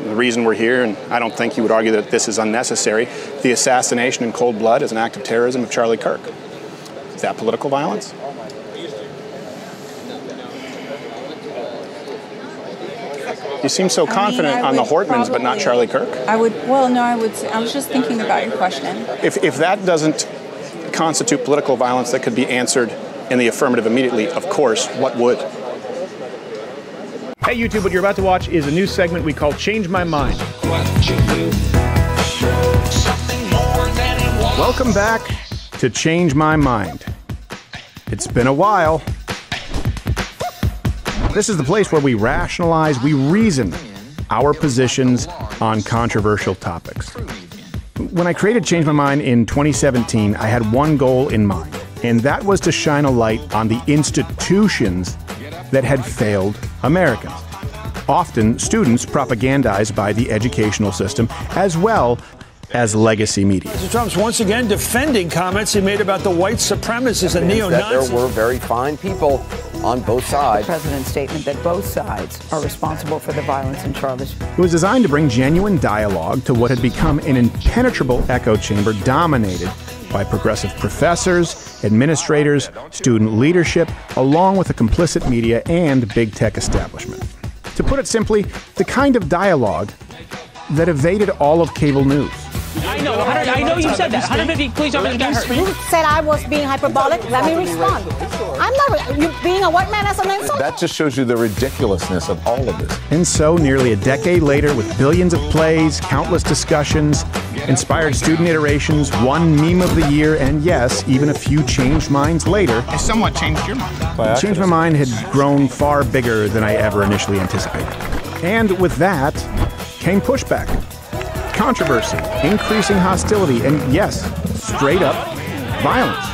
The reason we're here, and I don't think you would argue that this is unnecessary, the assassination in cold blood is an act of terrorism of Charlie Kirk. Is that political violence? You seem so confident on the Hortmans, but not Charlie Kirk. I was just thinking about your question. If that doesn't constitute political violence that could be answered in the affirmative immediately, of course, what would? Hey YouTube, what you're about to watch is a new segment we call Change My Mind. Welcome back to Change My Mind. It's been a while. This is the place where we rationalize, we reason our positions on controversial topics. When I created Change My Mind in 2017, I had one goal in mind, and that was to shine a light on the institutions that had failed Americans. Often students propagandized by the educational system, as well as legacy media. Mr. Trump's once again defending comments he made about the white supremacists and neo-Nazis. There were very fine people on both sides. The president's statement that both sides are responsible for the violence in Charlottesville. It was designed to bring genuine dialogue to what had become an impenetrable echo chamber dominated by progressive professors, administrators, student leadership, along with the complicit media and big tech establishment. To put it simply, the kind of dialogue that evaded all of cable news. I know you said that. 150 police officers got hurt. You said I was being hyperbolic. Let me respond. I'm not. You being a white man as an insult? That just shows you the ridiculousness of all of this. And so, nearly a decade later, with billions of plays, countless discussions, inspired student iterations, one meme of the year, and yes, even a few changed minds later, I somewhat changed your mind. Change My Mind had grown far bigger than I ever initially anticipated. And with that came pushback, controversy, increasing hostility, and yes, straight up violence.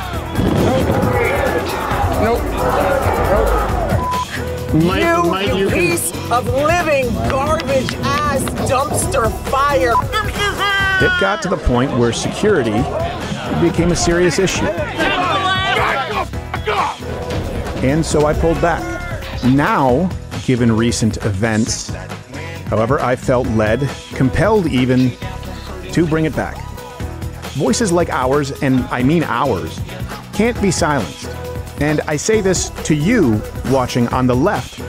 You piece of living garbage ass dumpster fire. It got to the point where security became a serious issue. And so I pulled back. Now, given recent events, however, I felt led, compelled even, to bring it back. Voices like ours, and I mean ours, can't be silenced. And I say this to you watching on the left,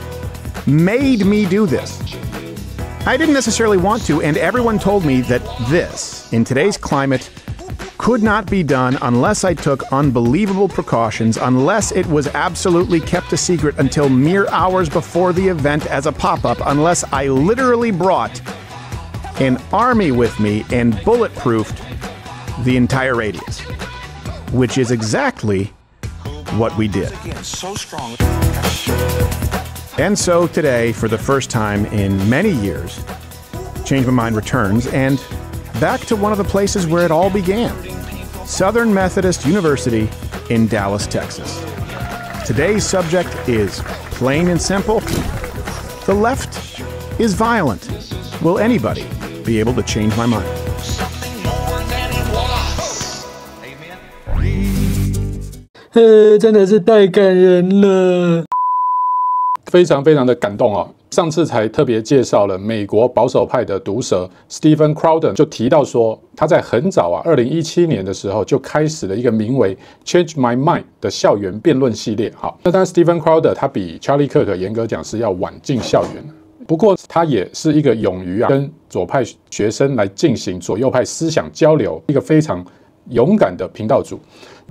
made me do this. I didn't necessarily want to, and everyone told me that this, in today's climate, could not be done unless I took unbelievable precautions, unless it was absolutely kept a secret until mere hours before the event as a pop-up, unless I literally brought an army with me and bulletproofed the entire radius, which is exactly what we did. And so today, for the first time in many years, Change My Mind returns, and back to one of the places where it all began, Southern Methodist University in Dallas, Texas. Today's subject is plain and simple. The left is violent. Will anybody be able to change my mind? 真的是太感人了，非常非常的感动哦。上次才特别介绍了美国保守派的毒舌 Stephen Crowder 就提到说，他在很早啊，2017年的时候就开始了一个名为 Change My Mind 的校园辩论系列。好，那当然 Stephen Crowder 他比 Charlie Kirk 严格讲是要晚进校园，不过他也是一个勇于跟左派学生来进行左右派思想交流，一个非常勇敢的频道主。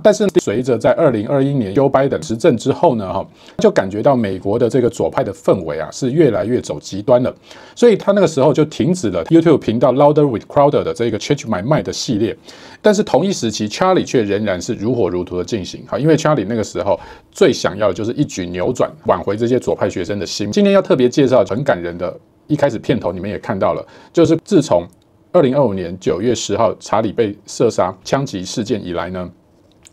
但是随着在2021年 Joe Biden 执政之后呢，就感觉到美国的这个左派的氛围啊是越来越走极端了，所以他那个时候就停止了 YouTube 频道 Crowder with Crowder 的这个 Change My Mind 的系列。但是同一时期 Charlie 却仍然是如火如荼的进行，因为 Charlie 那个时候最想要的就是一举扭转，挽回这些左派学生的心。今天要特别介绍很感人的，一开始片头你们也看到了，就是自从2025年9月10号查理被射杀枪击事件以来呢，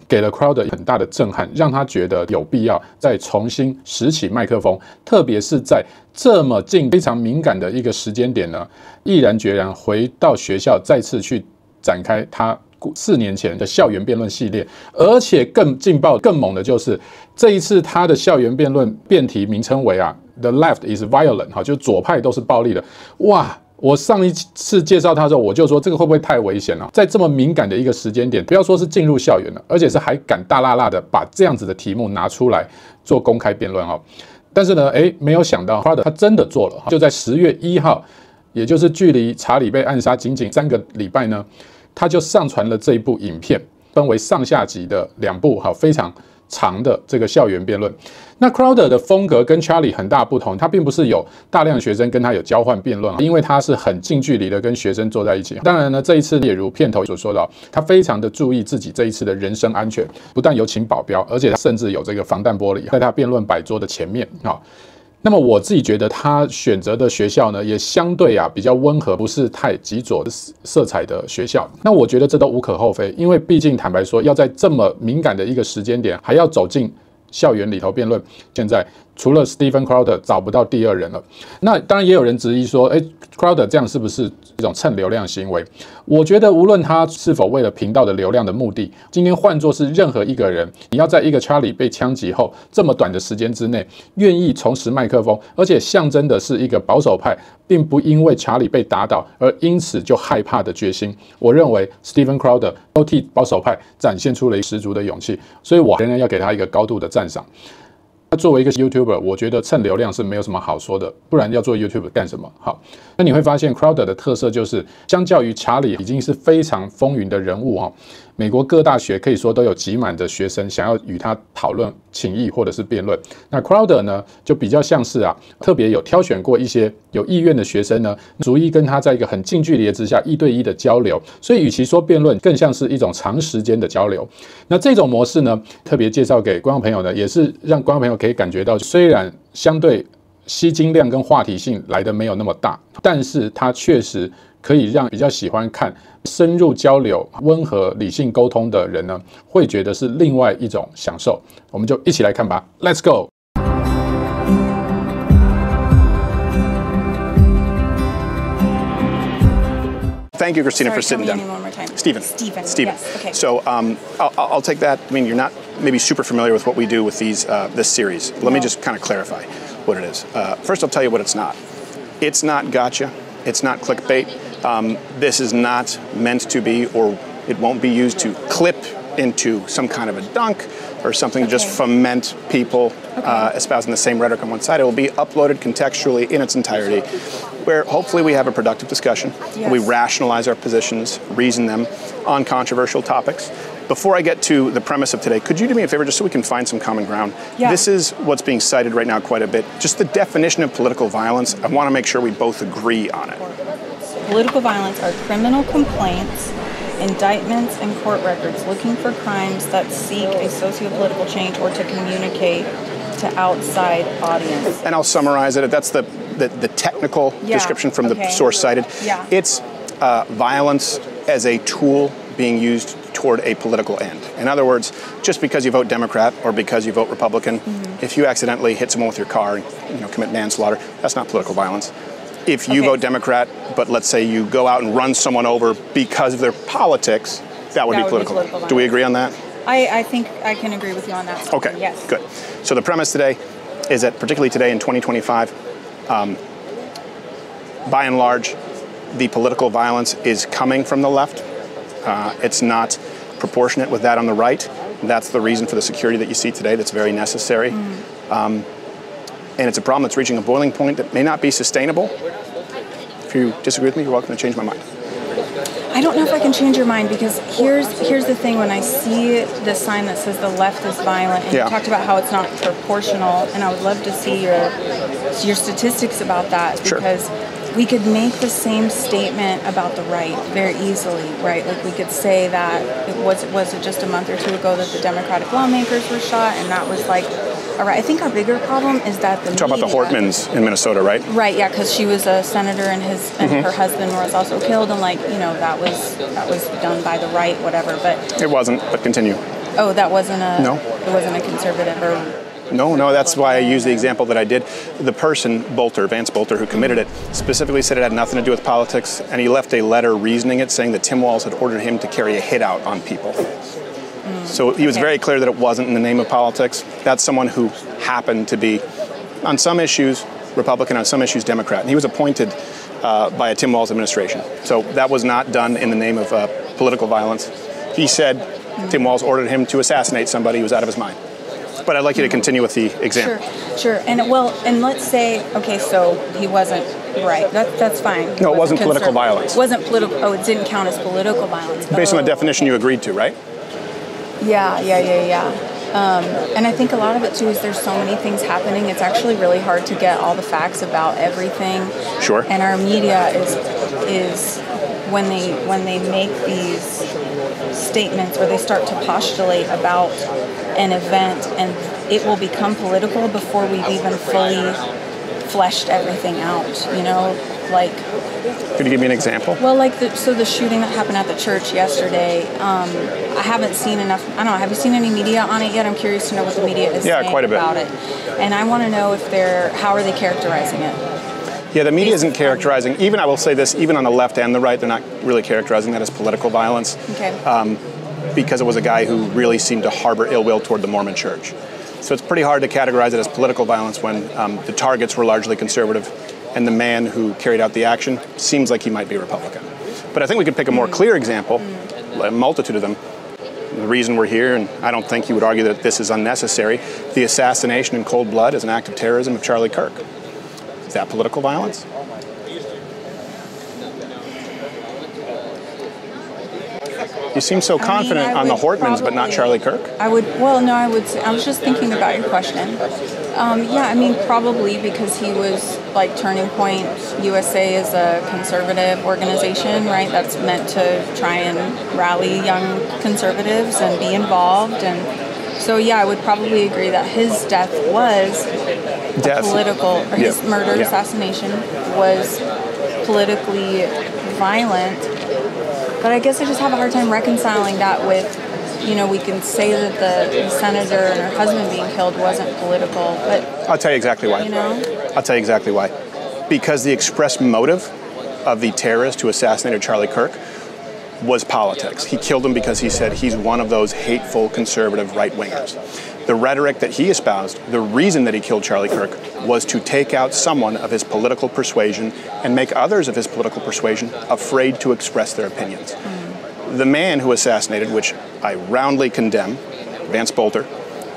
给了 Crowder 很大的震撼，让他觉得有必要再重新拾起麦克风，特别是在这么近非常敏感的一个时间点呢，毅然决然回到学校，再次去展开他4年前的校园辩论系列。而且更劲爆、更猛的就是这一次他的校园辩论辩题名称为The Left is Violent， 就是左派都是暴力的。哇！我上一次介绍他的时候，我就说这个会不会太危险了？在这么敏感的一个时间点，不要说是进入校园了，而且是还敢大辣辣的把这样子的题目拿出来做公开辩论哦。但是呢，没有想到 Crowder 他真的做了，就在10月1号，也就是距离查理被暗杀仅仅3个礼拜呢，他就上传了这一部影片，分为上下集的2部，非常长的这个校园辩论。那 Crowder 的风格跟 Charlie 很大不同，他并不是有大量学生跟他有交换辩论，因为他是很近距离的跟学生坐在一起。当然呢，这一次也如片头所说的，他非常的注意自己这一次的人身安全，不但有请保镖，而且他甚至有这个防弹玻璃在他辩论摆桌的前面啊。那么我自己觉得他选择的学校呢，也相对比较温和，不是太极左的色彩的学校。那我觉得这都无可厚非，因为毕竟坦白说，要在这么敏感的一个时间点，还要走进校园里头辩论，现在除了 Stephen Crowder 找不到第2人了。那当然也有人质疑说，Crowder 这样是不是一种蹭流量行为？我觉得无论他是否为了频道的流量的目的，今天换作是任何一个人，你要在一个 Charlie 被枪击后这么短的时间之内，愿意重拾麦克风，而且象征的是一个保守派并不因为查理被打倒而因此就害怕的决心，我认为 Stephen Crowder 都替保守派展现出了十足的勇气，所以我仍然要给他一个高度的赞赏。他作为一个 YouTuber， 我觉得蹭流量是没有什么好说的，不然要做 YouTuber 干什么？好，那你会发现 Crowder 的特色就是，相较于查理已经是非常风云的人物哈，美国各大学可以说都有挤满的学生想要与他讨论请益或者是辩论。那 Crowder 呢，就比较像是特别有挑选过一些有意愿的学生呢，逐一跟他在一个很近距离之下1对1的交流，所以与其说辩论，更像是一种长时间的交流。那这种模式呢，特别介绍给观众朋友呢，也是让观众朋友可以感觉到，虽然相对吸睛量跟话题性来的没有那么大，但是它确实可以让比较喜欢看深入交流、温和理性沟通的人呢，会觉得是另外一种享受。我们就一起来看吧 ，Let's go。Thank you, Christina, for sitting down. One more time. Stephen. Yes. Okay. So I'll take that. I mean, you're not maybe super familiar with what we do with this series. Let me just kind of clarify what it is. First, I'll tell you what it's not. It's not gotcha. It's not clickbait. This is not meant to be, or it won't be used to clip into some kind of a dunk or something to just foment people espousing the same rhetoric on one side. It will be uploaded contextually in its entirety, where hopefully we have a productive discussion. Yes. We rationalize our positions, reason them on controversial topics. Before I get to the premise of today, could you do me a favor just so we can find some common ground? Yeah. This is what's being cited right now quite a bit. Just the definition of political violence, I want to make sure we both agree on it. Political violence are criminal complaints, indictments, and court records looking for crimes that seek a socio-political change or to communicate to outside audience. And I'll summarize it. That's the technical description from the source cited. Yeah. It's violence as a tool being used toward a political end. In other words, just because you vote Democrat or because you vote Republican, if you accidentally hit someone with your car and commit manslaughter, that's not political violence. If you vote Democrat, but let's say you go out and run someone over because of their politics, that would be political violence. Do we agree on that? I think I can agree with you on that. Okay, yes. Good. So the premise today is that particularly today in 2025, by and large, the political violence is coming from the left. It's not proportionate with that on the right. That's the reason for the security that you see today that's very necessary. And it's a problem that's reaching a boiling point that may not be sustainable. If you disagree with me, you're welcome to change my mind. I don't know if I can change your mind, because here's the thing. When I see the sign that says the left is violent, and you talked about how it's not proportional, and I would love to see your statistics about that, because we could make the same statement about the right very easily, right? Like we could say that was it just a month or two ago that the Democratic lawmakers were shot, and that was like, all right. I think our bigger problem is that the Talk about the Hortmans in Minnesota, right? Right, yeah, because she was a senator and her husband was also killed, and that was done by the right, whatever. But it wasn't. But continue. Oh, that wasn't a It wasn't a conservative or. No, that's why I used the example that I did. The person, Vance Bolter, who committed it, specifically said it had nothing to do with politics, and he left a letter reasoning it, saying that Tim Walz had ordered him to carry a hit out on people. So he was very clear that it wasn't in the name of politics. That's someone who happened to be, on some issues, Republican, on some issues, Democrat. And he was appointed by a Tim Walz administration. So that was not done in the name of political violence. He said Tim Walz ordered him to assassinate somebody who was out of his mind. But I'd like you to continue with the example. Sure. And let's say, okay, so he wasn't right. That's fine. No, it wasn't political violence. It wasn't political. Oh, it didn't count as political violence. Based on the definition you agreed to, right? Yeah. And I think a lot of it too is there's so many things happening. It's actually really hard to get all the facts about everything. Sure. And our media is when they make these statements or they start to postulate about an event, and it will become political before we've even fully fleshed everything out. Like. Could you give me an example? Well, like the shooting that happened at the church yesterday. I haven't seen enough. I don't know. Have you seen any media on it yet? I'm curious to know what the media is saying quite a bit about it, and I want to know if how are they characterizing it? Yeah, the media isn't characterizing. Even I will say this: even on the left and the right, they're not really characterizing that as political violence. Okay. Because it was a guy who really seemed to harbor ill will toward the Mormon Church. So it's pretty hard to categorize it as political violence when the targets were largely conservative, and the man who carried out the action seems like he might be a Republican. But I think we could pick a more clear example, a multitude of them. The reason we're here, and I don't think you would argue that this is unnecessary, the assassination in cold blood is an act of terrorism of Charlie Kirk. Is that political violence? You seem so confident on the Hortmans, but not Charlie Kirk. I was just thinking about your question. Probably because he was like Turning Point USA is a conservative organization, right? That's meant to try and rally young conservatives and be involved. And so, I would probably agree that his death was his murder, assassination was politically violent. But I guess I just have a hard time reconciling that with, we can say that the senator and her husband being killed wasn't political, but... I'll tell you exactly why. I'll tell you exactly why. Because the express motive of the terrorist who assassinated Charlie Kirk was politics. He killed him because he said he's one of those hateful conservative right-wingers. The rhetoric that he espoused, the reason that he killed Charlie Kirk, was to take out someone of his political persuasion and make others of his political persuasion afraid to express their opinions. The man who assassinated, which I roundly condemn, Vance Bolter,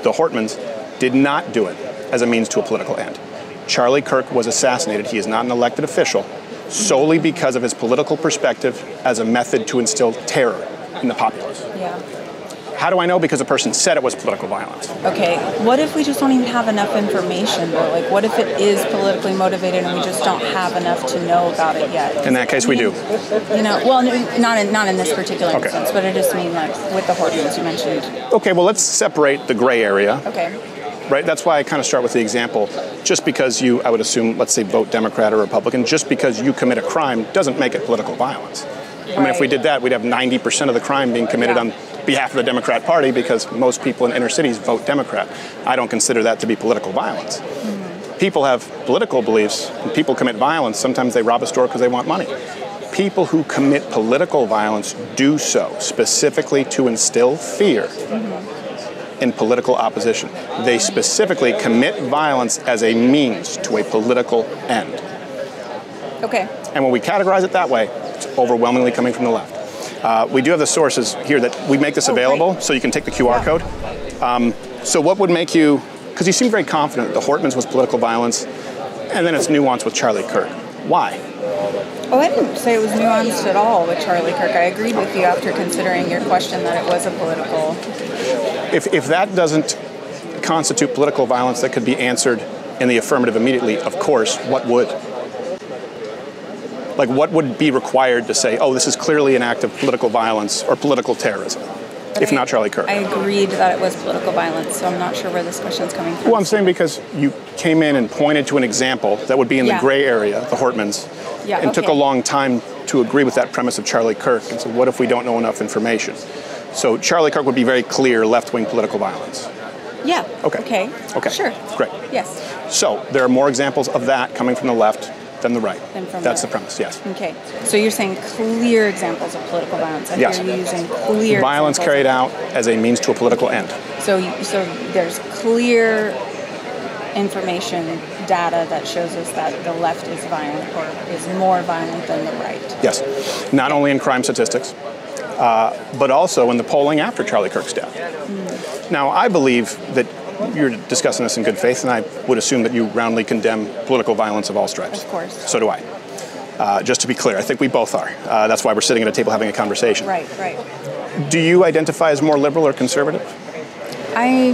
the Hortmans, did not do it as a means to a political end. Charlie Kirk was assassinated, he is not an elected official, solely because of his political perspective as a method to instill terror in the populace. Yeah. How do I know? Because a person said it was political violence. Okay, what if we just don't even have enough information, though? Like, what if it is politically motivated and we just don't have enough to know about it yet? In that case, we do. Not in this particular instance, but I just mean like with the Hortmans you mentioned. Okay, well, let's separate the gray area. Okay. Right, that's why I kind of start with the example. Just because you, I would assume, let's say vote Democrat or Republican, just because you commit a crime doesn't make it political violence. I mean, if we did that, we'd have 90% of the crime being committed on behalf of the Democrat Party because most people in inner cities vote Democrat. I don't consider that to be political violence. People have political beliefs, and people commit violence. Sometimes they rob a store because they want money. People who commit political violence do so specifically to instill fear in political opposition. They specifically commit violence as a means to a political end. Okay. And when we categorize it that way, it's overwhelmingly coming from the left. We do have the sources here that we make this available, so you can take the QR code. So what would make you, because you seem very confident that the Hortmans was political violence, and then it's nuanced with Charlie Kirk. Why? Oh, I didn't say it was nuanced at all with Charlie Kirk. I agreed with you after considering your question that it was a political... If that doesn't constitute political violence that could be answered in the affirmative immediately, of course, what would? Like, what would be required to say, oh, this is clearly an act of political violence or political terrorism, if not Charlie Kirk? I agreed that it was political violence, so I'm not sure where this question's coming from. Well, I'm saying because you came in and pointed to an example that would be in the gray area, the Hortmans, and took a long time to agree with that premise of Charlie Kirk, and said, what if we don't know enough information? So Charlie Kirk would be very clear left-wing political violence. Yeah. Okay. Sure. Great. Yes. So there are more examples of that coming from the left than the right. That's the premise, yes. Okay. So you're saying clear examples of political violence. And yes. You're using clear violence carried out as a means to a political end. So there's clear information data that shows us that the left is violent or is more violent than the right. Yes, not only in crime statistics, but also in the polling after Charlie Kirk's death. Now, I believe that you're discussing this in good faith, and I would assume that you roundly condemn political violence of all stripes. Of course. So do I. Just to be clear, I think we both are. That's why we're sitting at a table having a conversation. Right. Do you identify as more liberal or conservative? I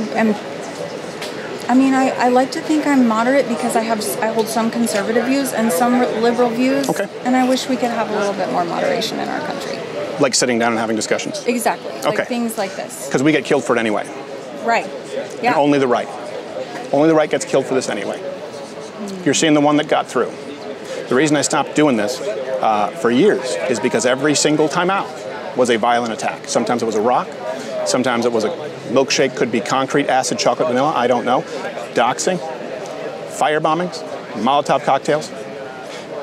like to think I'm moderate because I hold some conservative views and some liberal views. Okay. And I wish we could have a little bit more moderation in our country. Like sitting down and having discussions? Exactly. Okay. Like things like this. Because we get killed for it anyway. Right. Yeah. And only the right. Only the right gets killed for this anyway. You're seeing the one that got through. The reason I stopped doing this for years is because every single time out was a violent attack. Sometimes it was a rock. Sometimes it was a milkshake, could be concrete, acid, chocolate, vanilla, I don't know. Doxing, firebombings, Molotov cocktails.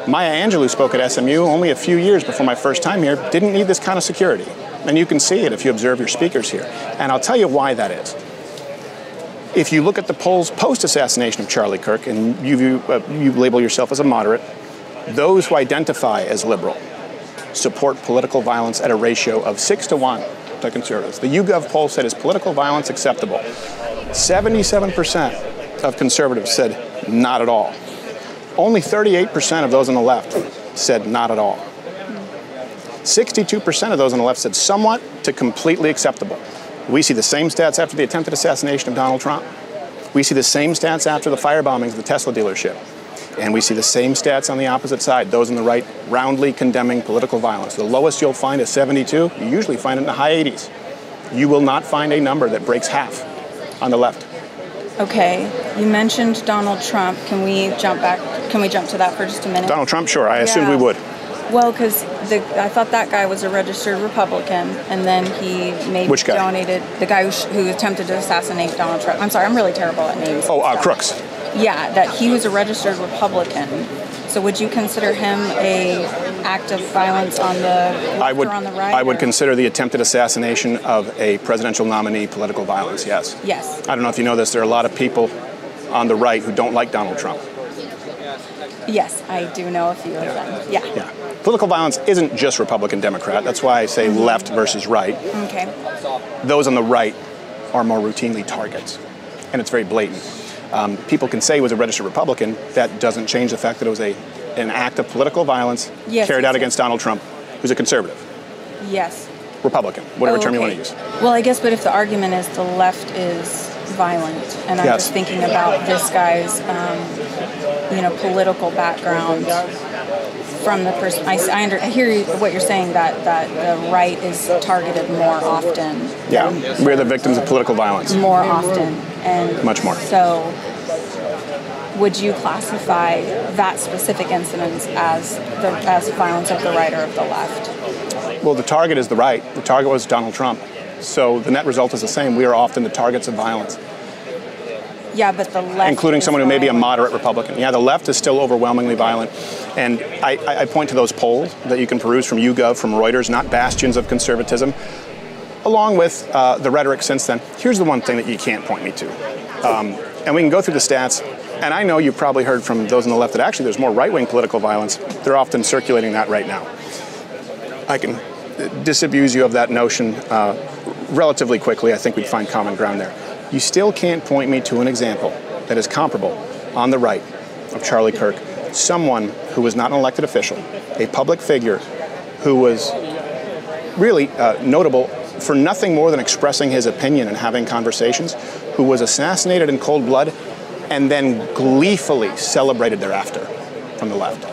Maya Angelou spoke at SMU only a few years before my first time here, didn't need this kind of security. And you can see it if you observe your speakers here. And I'll tell you why that is. If you look at the polls post-assassination of Charlie Kirk, and you label yourself as a moderate, those who identify as liberal support political violence at a ratio of 6-1 to conservatives. The YouGov poll said, is political violence acceptable? 77% of conservatives said not at all. Only 38% of those on the left said not at all. 62% of those on the left said somewhat to completely acceptable. We see the same stats after the attempted assassination of Donald Trump. We see the same stats after the firebombings of the Tesla dealership. And we see the same stats on the opposite side, those on the right roundly condemning political violence. The lowest you'll find is 72. You usually find it in the high 80s. You will not find a number that breaks half on the left. Okay, you mentioned Donald Trump. Can we jump to that for just a minute? Donald Trump, sure. I assumed we would. Well, because I thought that guy was a registered Republican, and then he donated the guy who attempted to assassinate Donald Trump. I'm sorry, I'm really terrible at names. Crooks. Yeah, that he was a registered Republican. So would you consider him a act of violence on the left or on the right? I would consider the attempted assassination of a presidential nominee political violence, yes. Yes. I don't know if you know this, there are a lot of people on the right who don't like Donald Trump. Yes, I do know a few of them. Yeah. Political violence isn't just Republican-Democrat. That's why I say left versus right. Okay. Those on the right are more routinely targets, and it's very blatant. People can say he was a registered Republican. That doesn't change the fact that it was an act of political violence carried out against Donald Trump, who's a conservative. Yes. Republican, whatever term you want to use. Well, I guess, but if the argument is the left is violent, and I'm just thinking about this guy's, political background from the person. I hear what you're saying, that the right is targeted more often. Yeah, we're the victims of political violence. More often. And much more. So would you classify that specific incident as violence of the right or of the left? Well, the target is the right. The target was Donald Trump. So the net result is the same. We are often the targets of violence. Yeah, but the left, including someone who may be a moderate Republican. Yeah, the left is still overwhelmingly violent. And I point to those polls that you can peruse from YouGov, from Reuters, not bastions of conservatism, along with the rhetoric since then. Here's the one thing that you can't point me to. And we can go through the stats. And I know you've probably heard from those on the left that actually there's more right-wing political violence. They're often circulating that right now. I can disabuse you of that notion relatively quickly. I think we'd find common ground there. You still can't point me to an example that is comparable on the right of Charlie Kirk, someone who was not an elected official, a public figure who was really notable for nothing more than expressing his opinion and having conversations, who was assassinated in cold blood and then gleefully celebrated thereafter from the left.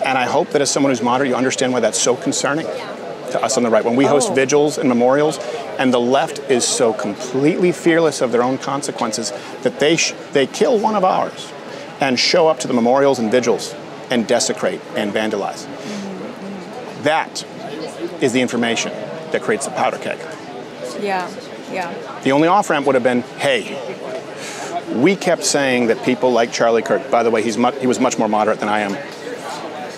And I hope that as someone who's moderate, you understand why that's so concerning to us on the right. When we host vigils and memorials, and the left is so completely fearless of their own consequences that they kill one of ours and show up to the memorials and vigils and desecrate and vandalize. That is the information that creates the powder keg. Yeah. The only off-ramp would have been, hey, we kept saying that people like Charlie Kirk, by the way, he was much more moderate than I am.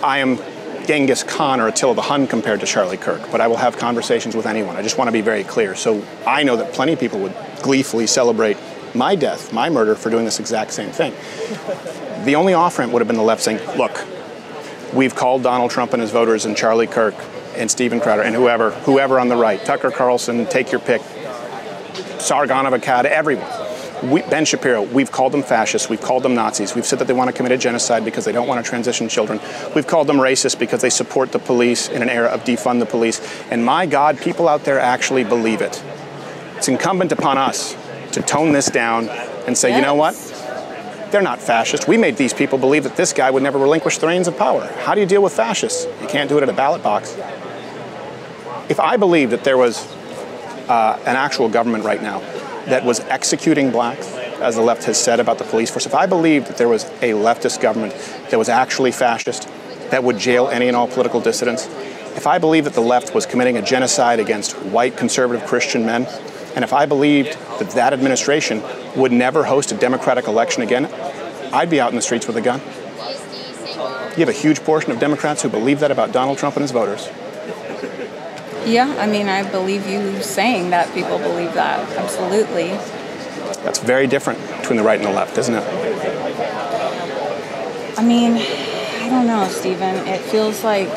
I am Genghis Khan or Attila the Hun compared to Charlie Kirk, but I will have conversations with anyone. I just want to be very clear. So I know that plenty of people would gleefully celebrate my death, my murder, for doing this exact same thing. The only off-ramp would have been the left saying, look, we've called Donald Trump and his voters and Charlie Kirk and Steven Crowder and whoever on the right, Tucker Carlson, take your pick, Sargon of Akkad, everyone. Ben Shapiro, we've called them fascists, we've called them Nazis, we've said that they want to commit a genocide because they don't want to transition children, we've called them racist because they support the police in an era of defund the police, and my God, people out there actually believe it. It's incumbent upon us to tone this down and say, you know what? They're not fascist. We made these people believe that this guy would never relinquish the reins of power. How do you deal with fascists? You can't do it at a ballot box. If I believed that there was an actual government right now that was executing blacks, as the left has said about the police force, if I believed that there was a leftist government that was actually fascist, that would jail any and all political dissidents, if I believed that the left was committing a genocide against white conservative Christian men, and if I believed that that administration would never host a democratic election again, I'd be out in the streets with a gun. You have a huge portion of Democrats who believe that about Donald Trump and his voters. Yeah, I mean, I believe you saying that people believe that. Absolutely. That's very different between the right and the left, isn't it? I mean, I don't know, Stephen. It feels like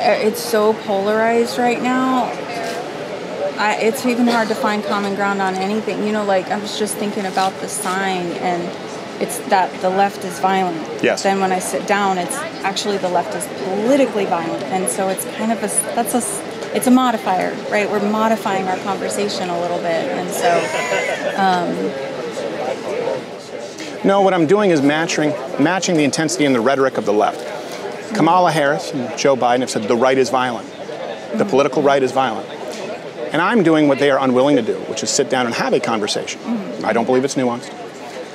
it's so polarized right now. It's even hard to find common ground on anything. You know, like, I was just thinking about the sign, and it's that the left is violent. Yes. Then when I sit down, it's actually the left is politically violent. And so it's kind of it's a modifier, right? We're modifying our conversation a little bit. And so... No, what I'm doing is matching the intensity and the rhetoric of the left. Kamala Harris and Joe Biden have said the right is violent. The political right is violent. And I'm doing what they are unwilling to do, which is sit down and have a conversation. I don't believe it's nuanced.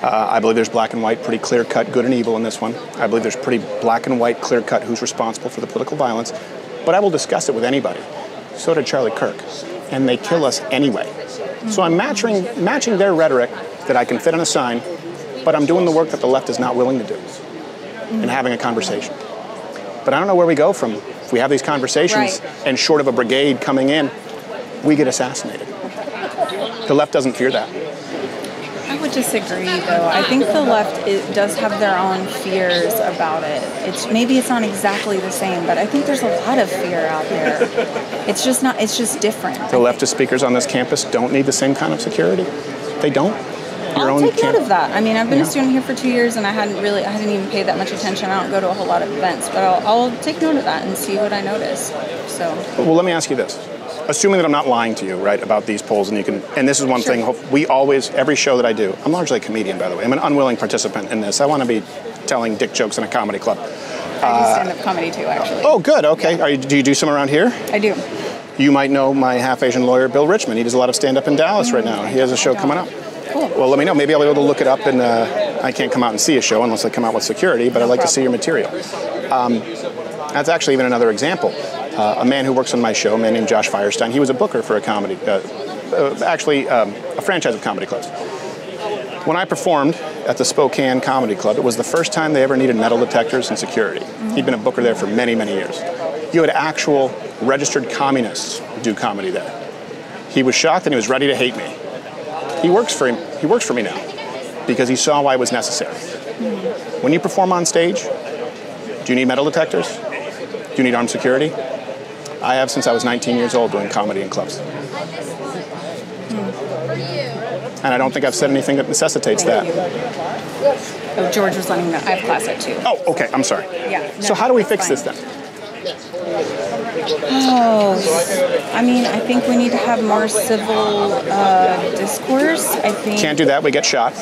I believe there's black and white, pretty clear-cut good and evil in this one. I believe there's pretty black and white, clear-cut who's responsible for the political violence. But I will discuss it with anybody. So did Charlie Kirk. And they kill us anyway. So I'm matching their rhetoric that I can fit on a sign, but I'm doing the work that the left is not willing to do and having a conversation. But I don't know where we go from. If we have these conversations and short of a brigade coming in, we get assassinated. The left doesn't fear that. I would disagree, though. I think the left does have their own fears about it. Maybe it's not exactly the same, but I think there's a lot of fear out there. It's just different. The leftist speakers on this campus don't need the same kind of security. They don't. I'll take note of that. I mean, I've been a student here for 2 years, and I hadn't even paid that much attention. I don't go to a whole lot of events, but I'll take note of that and see what I notice. So. Well, let me ask you this. Assuming that I'm not lying to you, right, about these polls, and this is one thing, every show that I do, I'm largely a comedian, by the way. I'm an unwilling participant in this. I want to be telling dick jokes in a comedy club. I do stand-up comedy, too, actually. Oh, good, okay. Yeah. Do you do some around here? I do. You might know my half-Asian lawyer, Bill Richmond. He does a lot of stand-up in Dallas right now. He has a show coming up. Cool. Well, let me know. Maybe I'll be able to look it up, and I can't come out and see a show unless I come out with security, but I'd like to see your material. That's actually even another example. A man who works on my show, a man named Josh Firestein, he was a booker for a comedy, a franchise of comedy clubs. When I performed at the Spokane Comedy Club, it was the first time they ever needed metal detectors and security. He'd been a booker there for many, many years. You had actual registered communists do comedy there. He was shocked and he was ready to hate me. He works for me now because he saw why it was necessary. When you perform on stage, do you need metal detectors? Do you need armed security? I have since I was 19 years old doing comedy in clubs. And I don't think I've said anything that necessitates that. Oh, George was letting me know. I have class at 2. Oh, okay. I'm sorry. Yeah. No, so how do we fix this then? Oh, I mean, I think we need to have more civil discourse. I think can't do that. We get shot.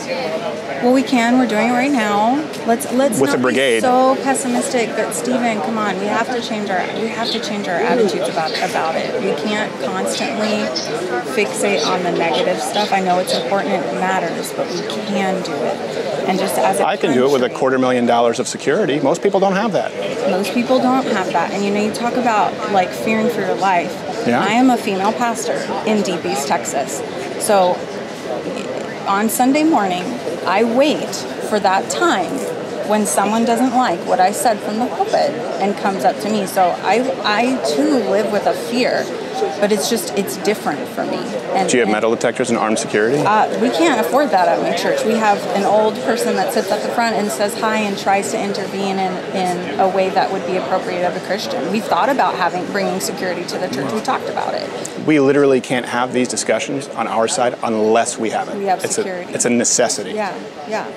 Well, we can. We're doing it right now. Let's with not a brigade. Be so pessimistic. But Stephen, come on, we have to change our attitudes about it. We can't constantly fixate on the negative stuff. I know it's important and it matters, but we can do it. And just as a I can do it with $250,000 of security. Most people don't have that. Most people don't have that. And you talk about like fearing for your life. Yeah. I am a female pastor in Deep East, Texas. So on Sunday morning, I wait for that time when someone doesn't like what I said from the pulpit and comes up to me. So I too live with a fear. but it's different for me. And, do you have metal detectors and armed security? We can't afford that at my church. We have an old person that sits at the front and says hi and tries to intervene in a way that would be appropriate of a Christian. We've thought about bringing security to the church. We talked about it. We literally can't have these discussions on our side unless we have it. We have security. It's a necessity. Yeah.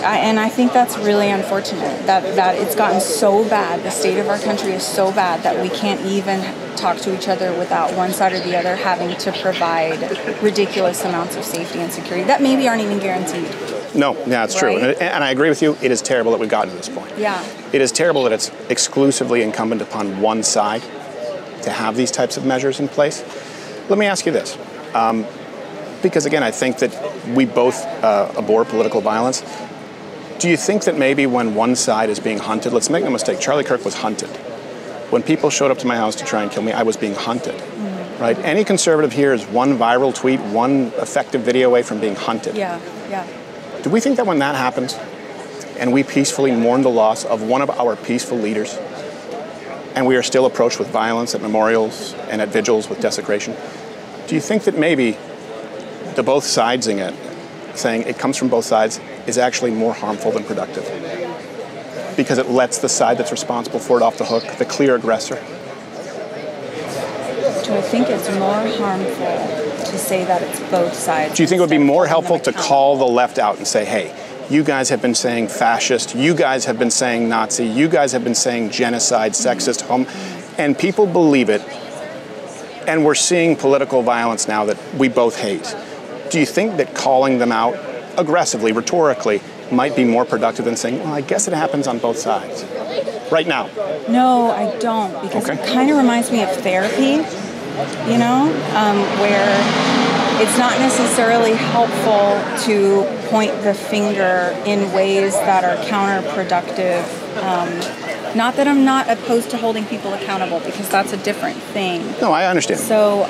And I think that's really unfortunate that it's gotten so bad. The state of our country is so bad that we can't even talk to each other without one side or the other having to provide ridiculous amounts of safety and security that maybe aren't even guaranteed. No, yeah, it's true. And I agree with you. It is terrible that we've gotten to this point. Yeah. It is terrible that it's exclusively incumbent upon one side to have these types of measures in place. Let me ask you this. Because again, I think that we both abhor political violence. Do you think that maybe when one side is being hunted, let's make no mistake, Charlie Kirk was hunted. When people showed up to my house to try and kill me, I was being hunted, right? Any conservative here is one viral tweet, one effective video away from being hunted. Yeah. Do we think that when that happens, and we peacefully mourn the loss of one of our peaceful leaders, and we are still approached with violence at memorials and at vigils with desecration, do you think that maybe the both sidesing it, saying it comes from both sides, is actually more harmful than productive? Because it lets the side that's responsible for it off the hook, the clear aggressor. Do I think it's more harmful to say that it's both sides? Do you think it would be more helpful to call the left out and say, hey, you guys have been saying fascist, you guys have been saying Nazi, you guys have been saying genocide, sexist, and people believe it, and we're seeing political violence now that we both hate. Do you think that calling them out aggressively, rhetorically, might be more productive than saying, well, I guess it happens on both sides, right now? No, I don't, because it kind of reminds me of therapy, where it's not necessarily helpful to point the finger in ways that are counterproductive. Not that I'm not opposed to holding people accountable, because that's a different thing. No, I understand. So,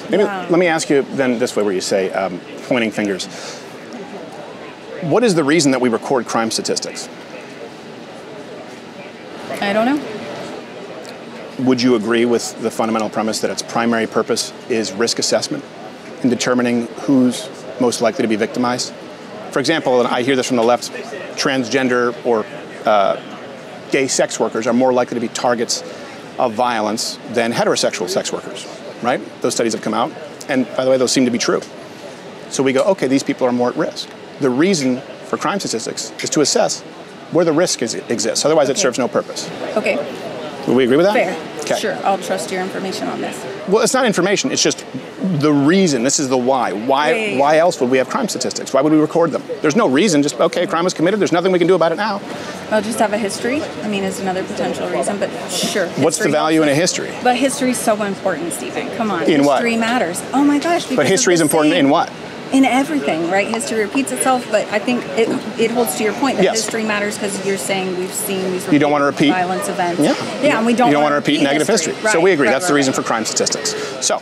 maybe let me ask you then this way, where you say pointing fingers. What is the reason that we record crime statistics? I don't know. Would you agree with the fundamental premise that its primary purpose is risk assessment in determining who's most likely to be victimized? For example, and I hear this from the left, transgender or gay sex workers are more likely to be targets of violence than heterosexual sex workers, right? Those studies have come out, and by the way, those seem to be true. So we go, okay, these people are more at risk. The reason for crime statistics is to assess where the risk exists. Otherwise, it serves no purpose. Okay. Will we agree with that? Fair. Okay. Sure, I'll trust your information on this. Well, it's not information. It's just the reason. This is the why. Why else would we have crime statistics? Why would we record them? There's no reason. Just, okay, crime was committed. There's nothing we can do about it now. Well, just have a history, is another potential reason, but sure. What's the value in a history? But history's so important, Stephen. Come on. In what? History matters. Oh my gosh. But history's important in what? In everything, right? History repeats itself, but I think it holds to your point that history matters because you're saying we've seen these you don't want to repeat violence events. Yeah, and we don't want to repeat negative history. Right, so we agree. That's the reason for crime statistics. So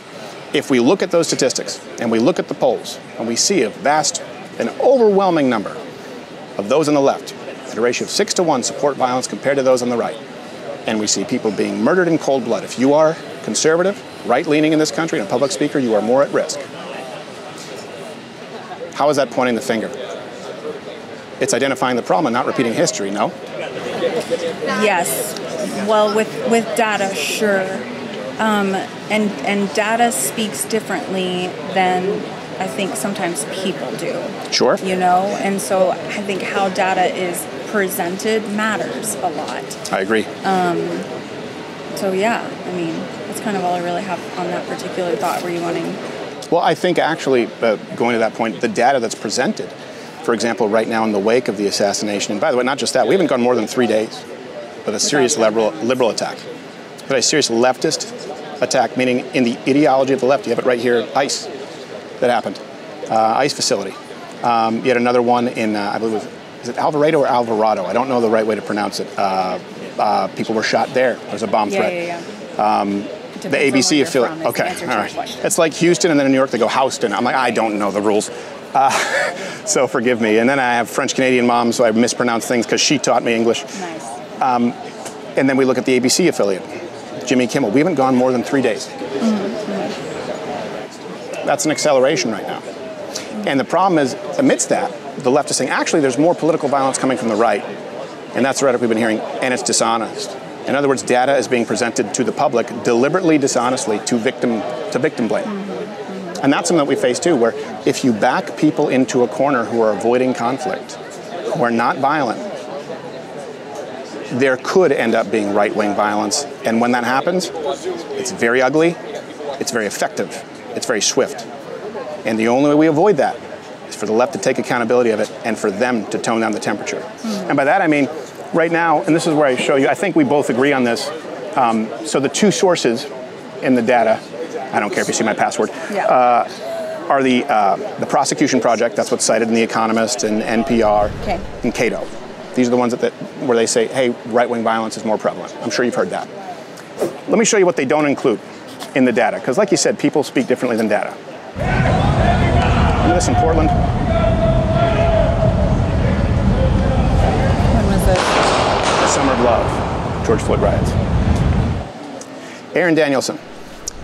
if we look at those statistics and we look at the polls and we see an overwhelming number of those on the left at a ratio of 6-to-1 support violence compared to those on the right, and we see people being murdered in cold blood, if you are conservative, right-leaning in this country and a public speaker, you are more at risk. How is that pointing the finger? It's identifying the problem and not repeating history, no? Yes. Well, with data, sure. And data speaks differently than I think sometimes people do. Sure. And so I think how data is presented matters a lot. I agree. So yeah, that's kind of all I really have on that particular thought. Were you wanting? Well, I think actually, going to that point, the data that's presented, for example, right now in the wake of the assassination, and by the way, not just that, we haven't gone more than 3 days with a serious liberal attack, but a serious leftist attack, meaning in the ideology of the left. You have it right here, ICE, that happened, ICE facility. You had another one in, I believe, is it Alvarado or Alvarado? I don't know the right way to pronounce it. People were shot there. There was a bomb threat. The ABC affiliate. Okay, all right. It's like Houston, and then in New York they go Houston. I'm like, I don't know the rules, so forgive me. And then I have French Canadian mom, so I mispronounce things because she taught me English. Nice. And then we look at the ABC affiliate, Jimmy Kimmel. We haven't gone more than 3 days. That's an acceleration right now. And the problem is, amidst that, the left is saying, actually, there's more political violence coming from the right. And that's the rhetoric we've been hearing, and it's dishonest. In other words, data is being presented to the public deliberately, dishonestly, to victim blame. And that's something that we face too, where if you back people into a corner who are avoiding conflict, who are not violent, there could end up being right-wing violence. And when that happens, it's very ugly, it's very effective, it's very swift. And the only way we avoid that is for the left to take accountability of it and for them to tone down the temperature. And by that I mean, right now, and this is where I show you, I think we both agree on this. So the two sources in the data, I don't care if you see my password, are the prosecution project, that's what's cited in The Economist and NPR, and Cato. These are the ones where they say, hey, right-wing violence is more prevalent. I'm sure you've heard that. Let me show you what they don't include in the data, because like you said, people speak differently than data. Remember this in Portland? When was this? The Summer of Love, George Floyd riots. Aaron Danielson,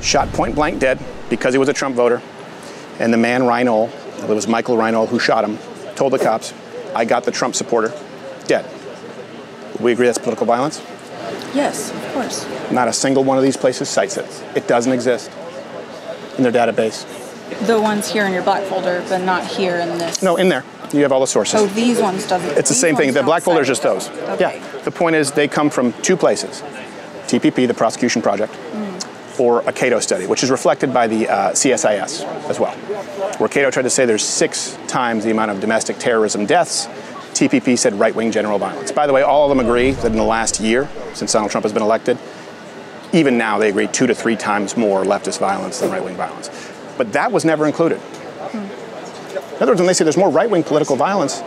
shot point blank dead because he was a Trump voter. And the man, Reinhold, it was Michael Reinhold who shot him, told the cops, I got the Trump supporter, dead. We agree that's political violence? Yes, of course. Not a single one of these places cites it. It doesn't exist in their database. The ones here in your black folder, but not here in this? No, in there. You have all the sources. Oh, these ones doesn't? It's the same thing. The black folder is just those. Okay. Yeah. The point is they come from two places. TPP, the prosecution project, or a Cato study, which is reflected by the CSIS as well, where Cato tried to say there's 6 times the amount of domestic terrorism deaths. TPP said right-wing general violence. By the way, all of them agree that in the last year, since Donald Trump has been elected, even now they agree 2 to 3 times more leftist violence than right-wing violence. But that was never included. In other words, when they say there's more right-wing political violence,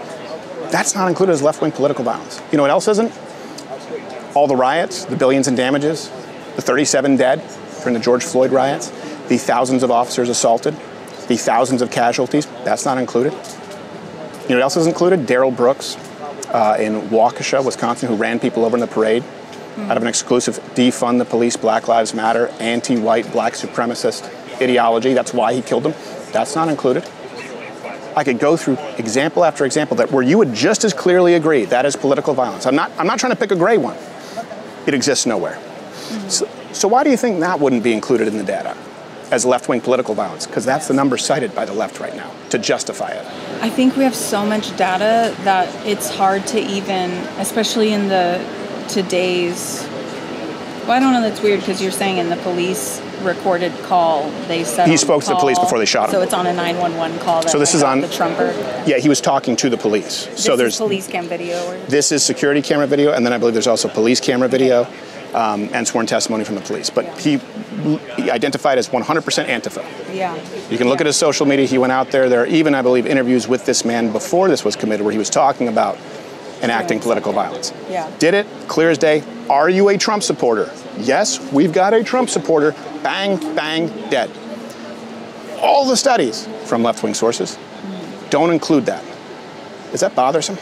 that's not included as left-wing political violence. You know what else isn't? All the riots, the billions in damages, the 37 dead during the George Floyd riots, the thousands of officers assaulted, the thousands of casualties, that's not included. You know what else is included? Darrell Brooks in Waukesha, Wisconsin, who ran people over in the parade out of an exclusive defund the police, Black Lives Matter, anti-white, black supremacist ideology. That's why he killed them. That's not included. I could go through example after example that where you would just as clearly agree that is political violence. I'm not trying to pick a gray one. It exists nowhere. So why do you think that wouldn't be included in the data as left-wing political violence? Because that's the number cited by the left right now to justify it. I think we have so much data that it's hard to even, especially in today's, well, I don't know, that's weird because you're saying in the police recorded call, they said he spoke to the police before they shot him. So it's on a 911 call. That so this is on the Trumper. Yeah, he was talking to the police. So there's police cam video. This is security camera video, and then I believe there's also police camera video and sworn testimony from the police. But he identified as 100% Antifa. Yeah. You can look at his social media. He went out there. There are even, I believe, interviews with this man before this was committed where he was talking about enacting political violence. Yeah. Did it, clear as day. Are you a Trump supporter? Yes, we've got a Trump supporter. Bang, bang, dead. All the studies from left-wing sources don't include that. Is that bothersome?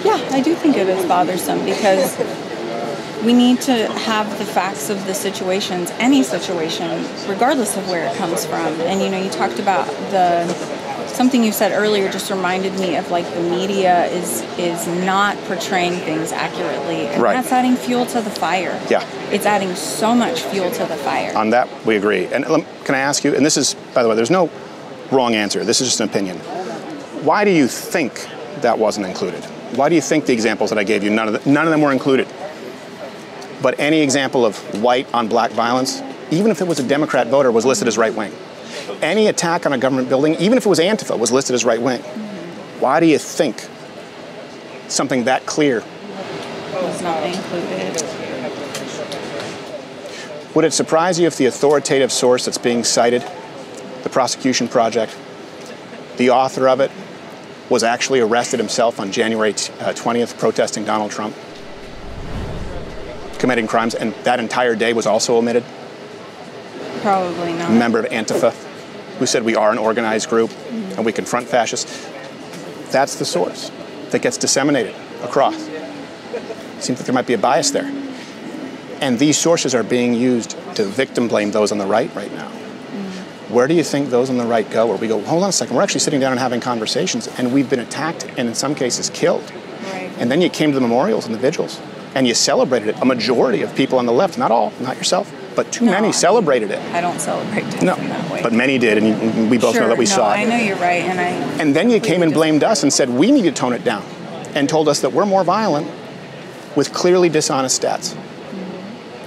Yeah, I do think it is bothersome because we need to have the facts of the situations, any situation, regardless of where it comes from. And, you know, you talked about something you said earlier just reminded me of like the media is not portraying things accurately. And right. That's adding fuel to the fire. Yeah. It's adding so much fuel to the fire. On that, we agree. And can I ask you, and this is, by the way, there's no wrong answer. This is just an opinion. Why do you think that wasn't included? Why do you think the examples that I gave you, none of them were included? But any example of white on black violence, even if it was a Democrat voter, was listed as right-wing. Any attack on a government building, even if it was Antifa, was listed as right-wing. Why do you think something that clear was not included? Would it surprise you if the authoritative source that's being cited, the prosecution project, the author of it, was actually arrested himself on January 20th protesting Donald Trump, committing crimes, and that entire day was also omitted? Probably not. A member of Antifa who said we are an organized group and we confront fascists. That's the source that gets disseminated across. It seems that there might be a bias there. And these sources are being used to victim blame those on the right now. Where do you think those on the right go? Where we go, hold on a second, we're actually sitting down and having conversations, and we've been attacked and in some cases killed. Right. And then you came to the memorials and the vigils, and you celebrated it. A majority of people on the left, not all, not yourself, but too many celebrated it. I don't celebrate texting that way. But many did, and we both know that we saw it. I know you're right, and then you came and blamed us and said we need to tone it down, and told us that we're more violent with clearly dishonest stats.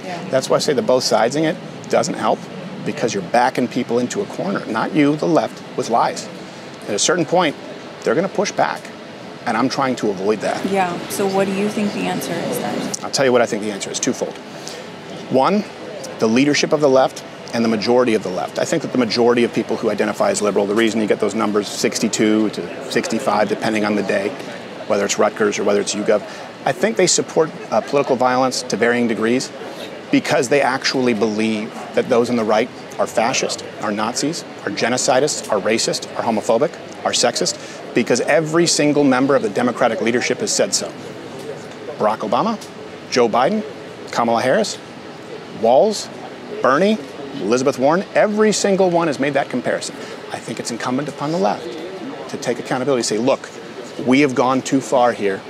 Yeah. That's why I say the both sidesing it doesn't help, because you're backing people into a corner, not you, the left, with lies. At a certain point, they're going to push back, and I'm trying to avoid that. Yeah, so what do you think the answer is then? I'll tell you what I think the answer is, twofold. One, the leadership of the left and the majority of the left. I think that the majority of people who identify as liberal, the reason you get those numbers 62 to 65, depending on the day, whether it's Rutgers or whether it's YouGov, I think they support political violence to varying degrees, because they actually believe that those on the right are fascist, are Nazis, are genocidists, are racist, are homophobic, are sexist, because every single member of the Democratic leadership has said so. Barack Obama, Joe Biden, Kamala Harris, Walz, Bernie, Elizabeth Warren, every single one has made that comparison. I think it's incumbent upon the left to take accountability, say, look, we have gone too far here.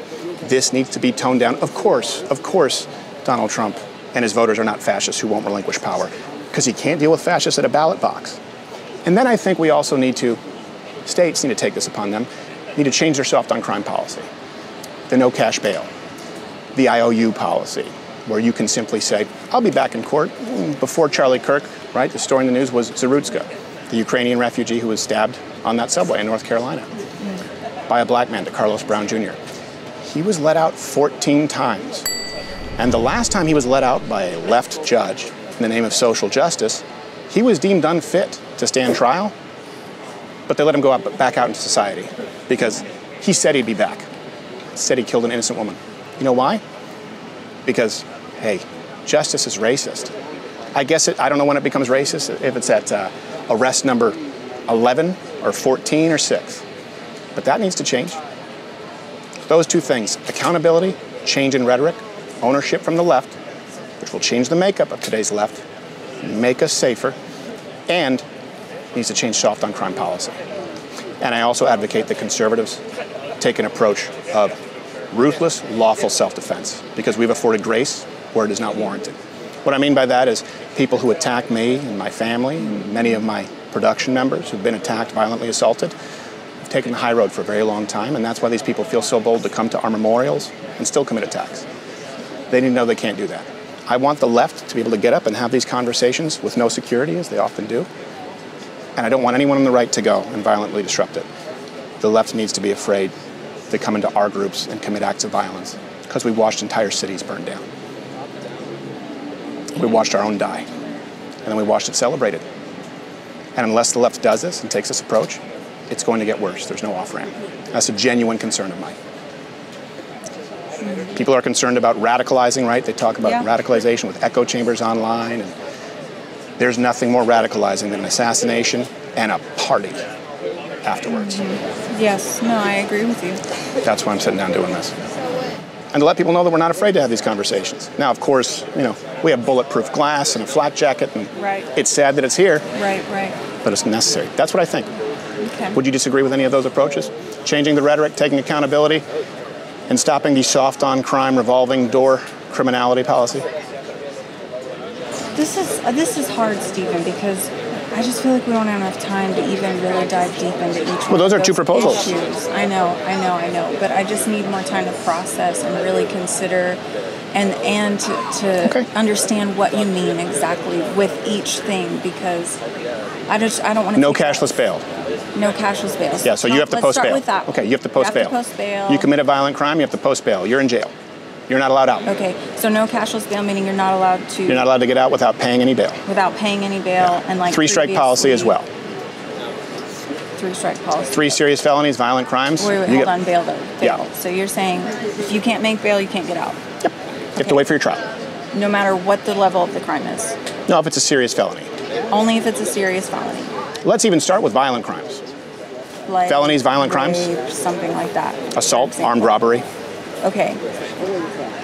This needs to be toned down. Of course, Donald Trump and his voters are not fascists who won't relinquish power, because you can't deal with fascists at a ballot box. And then I think we also states need to take this upon them, need to change their soft on crime policy. The no cash bail, the IOU policy, where you can simply say, I'll be back in court. Before Charlie Kirk, right, the story in the news was Zarutska, the Ukrainian refugee who was stabbed on that subway in North Carolina by a black man, Carlos Brown Jr. He was let out 14 times. And the last time he was let out by a left judge in the name of social justice, he was deemed unfit to stand trial, but they let him go back out into society because he said he'd be back. Said he killed an innocent woman. You know why? Because, hey, justice is racist. I don't know when it becomes racist, if it's at arrest number 11 or 14 or 6. But that needs to change. Those two things, accountability, change in rhetoric, ownership from the left, which will change the makeup of today's left, make us safer, and needs to change soft on crime policy. And I also advocate that conservatives take an approach of ruthless, lawful self-defense, because we've afforded grace where it is not warranted. What I mean by that is people who attack me and my family, and many of my production members who've been attacked, violently assaulted, have taken the high road for a very long time, and that's why these people feel so bold to come to our memorials and still commit attacks. They need to know they can't do that. I want the left to be able to get up and have these conversations with no security, as they often do. And I don't want anyone on the right to go and violently disrupt it. The left needs to be afraid to come into our groups and commit acts of violence, because we watched entire cities burn down. We watched our own die, and then we watched it celebrated. And unless the left does this and takes this approach, it's going to get worse. There's no off-ramp. That's a genuine concern of mine. People are concerned about radicalizing, right? They talk about radicalization with echo chambers online. And there's nothing more radicalizing than an assassination and a party afterwards. Yes, no, I agree with you. That's why I'm sitting down doing this. And to let people know that we're not afraid to have these conversations. Now, of course, we have bulletproof glass and a flak jacket, and it's sad that it's here. Right. But it's necessary. That's what I think. Okay. Would you disagree with any of those approaches? Changing the rhetoric, taking accountability, and stopping the soft on crime revolving door criminality policy? This is hard, Stephen, because I just feel like we don't have enough time to even really dive deep into each one. Well, those of are two proposals. Issues. I know. But I just need more time to process and really consider and to understand what you mean exactly with each thing, because I don't want to. No cashless bail. No cashless bail. Yeah, so you have to post bail. Let's start with that. Okay, you have to post bail. You have to post bail. You commit a violent crime, you have to post bail. You're in jail. You're not allowed out. Okay, so no cashless bail, meaning you're not allowed to. You're not allowed to get out without paying any bail. Without paying any bail, and like 3-strike policy as well. 3-strike policy. 3 serious felonies, violent crimes. Wait, hold on, bail though. Bail. Yeah. So you're saying if you can't make bail, you can't get out. Yep. You have to wait for your trial. No matter what the level of the crime is. No, if it's a serious felony. Only if it's a serious felony. Let's even start with violent crimes. Like felonies, violent crimes. Something like that. Assault, armed robbery. Okay.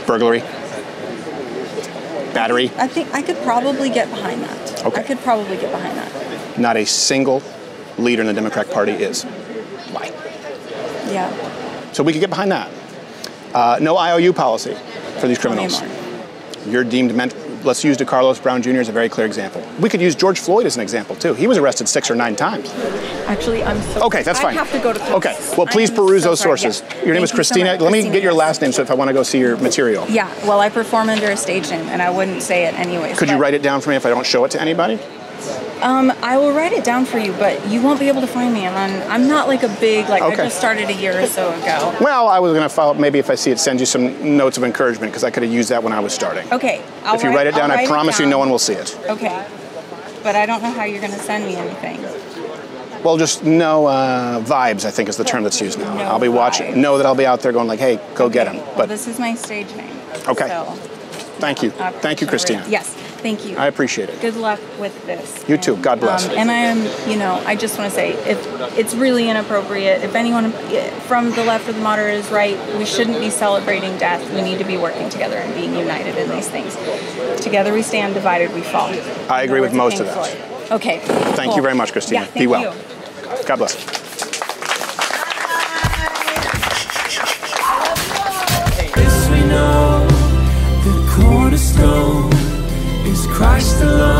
Burglary. battery? I think I could probably get behind that. Okay. I could probably get behind that. Not a single leader in the Democratic Party is. Why? Yeah. So we could get behind that. No IOU policy for these criminals. You're deemed let's use DeCarlos Brown Jr. as a very clear example. We could use George Floyd as an example, too. He was arrested 6 or 9 times. Actually, I'm so Okay, that's fine. I have to go to court. Okay, well, please peruse those sources. Yeah. Your name is Christina. Let me get your last name so if I want to go see your material. Yeah, well, I perform under a stage name, and I wouldn't say it anyways. Could you write it down for me if I don't show it to anybody? I will write it down for you, but you won't be able to find me. I'm not like a big, I just started a year or so ago. Well, I was going to follow up, maybe if I see it, send you some notes of encouragement, because I could have used that when I was starting. Okay. If you write it down, I promise you no one will see it. Okay. But I don't know how you're going to send me anything. Well, just no vibes, I think is the term that's used now. I'll be watching, know that I'll be out there going like, hey, go get him. But this is my stage name. Okay. So, thank you. Thank you, Christina. Yes. Thank you. I appreciate it. Good luck with this. You too. God bless. And I am, I just want to say, if it's really inappropriate, if anyone from the left or the moderate is right, we shouldn't be celebrating death. We need to be working together and being united in these things. Together we stand, divided we fall. I agree with most of that. Okay. Thank you very much, Christina. Yeah, be well. God bless. This we know, the cornerstone is Christ alone.